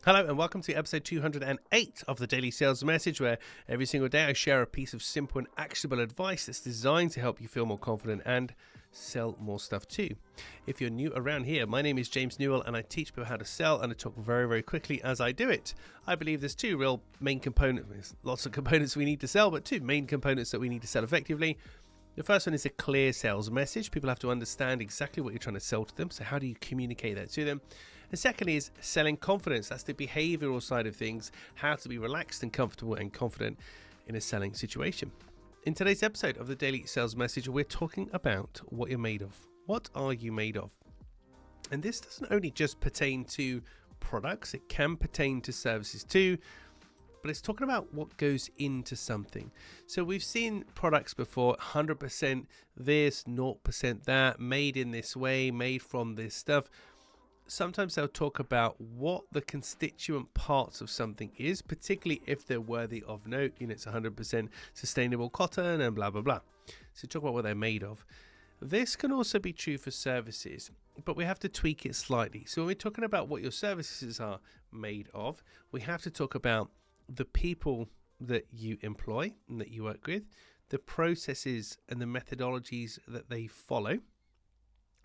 Hello and welcome to episode 208 of the Daily Sales Message, where every single day I share a piece of simple and actionable advice that's designed to help you feel more confident and sell more stuff too. If you're new around here, my name is James Newell and I teach people how to sell, and I talk very, very quickly as I do it. I believe there's two real main components. There's lots of components we need to sell, but two main components that we need to sell effectively. The first one is a clear sales message. People have to understand exactly what you're trying to sell to them. So how do you communicate that to them? And second is selling confidence. That's the behavioral side of things, how to be relaxed and comfortable and confident in a selling situation. In today's episode of the Daily Sales Message, we're talking about what you're made of. What are you made of? And this doesn't only just pertain to products, it can pertain to services too. But it's talking about what goes into something. So we've seen products before, 100% this, 0% that, made in this way, made from this stuff. Sometimes they'll talk about what the constituent parts of something is, particularly if they're worthy of note. You know, it's 100% sustainable cotton and blah, blah, blah. So talk about what they're made of. This can also be true for services, but we have to tweak it slightly. So when we're talking about what your services are made of, we have to talk about the people that you employ and that you work with, the processes and the methodologies that they follow,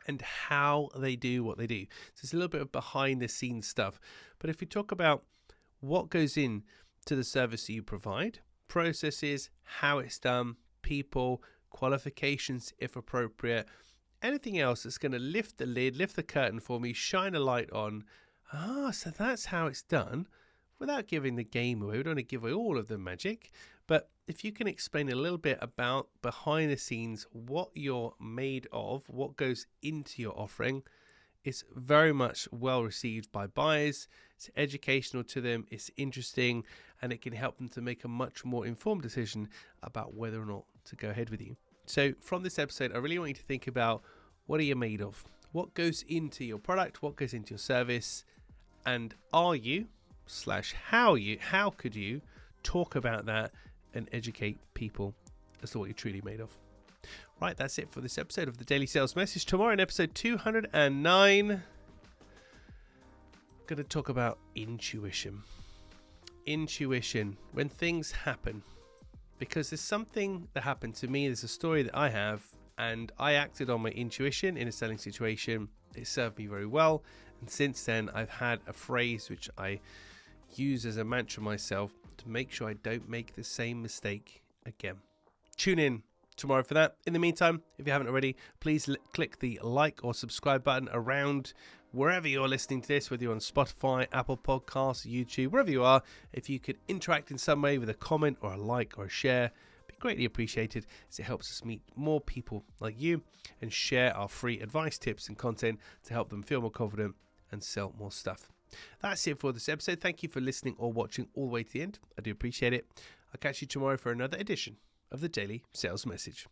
and how they do what they do. So it's a little bit of behind the scenes stuff. But if we talk about what goes in to the service that you provide, processes, how it's done, people, qualifications if appropriate, anything else that's going to lift the lid, lift the curtain for me, shine a light on, so that's how it's done. Without giving the game away, we don't want to give away all of the magic, but if you can explain a little bit about behind the scenes, what you're made of, what goes into your offering, it's very much well received by buyers. It's educational to them, it's interesting, and it can help them to make a much more informed decision about whether or not to go ahead with you. So from this episode, I really want you to think about what are you made of? What goes into your product? What goes into your service? And are you / how could you talk about that and educate people as to what you're truly made of? Right, that's it for this episode of the Daily Sales Message. Tomorrow in episode 209, I'm going to talk about intuition. Intuition, when things happen. Because there's something that happened to me, there's a story that I have, and I acted on my intuition in a selling situation. It served me very well, and since then I've had a phrase which I use as a mantra myself to make sure I don't make the same mistake again. Tune in tomorrow for that. In the meantime, if you haven't already, please click the like or subscribe button around wherever you're listening to this, whether you're on Spotify, Apple Podcasts, YouTube, wherever you are. If you could interact in some way with a comment or a like or a share, be greatly appreciated, as it helps us meet more people like you and share our free advice, tips and content to help them feel more confident and sell more stuff. That's it for this episode. Thank you for listening or watching all the way to the end. I do appreciate it. I'll catch you tomorrow for another edition of the Daily Sales Message.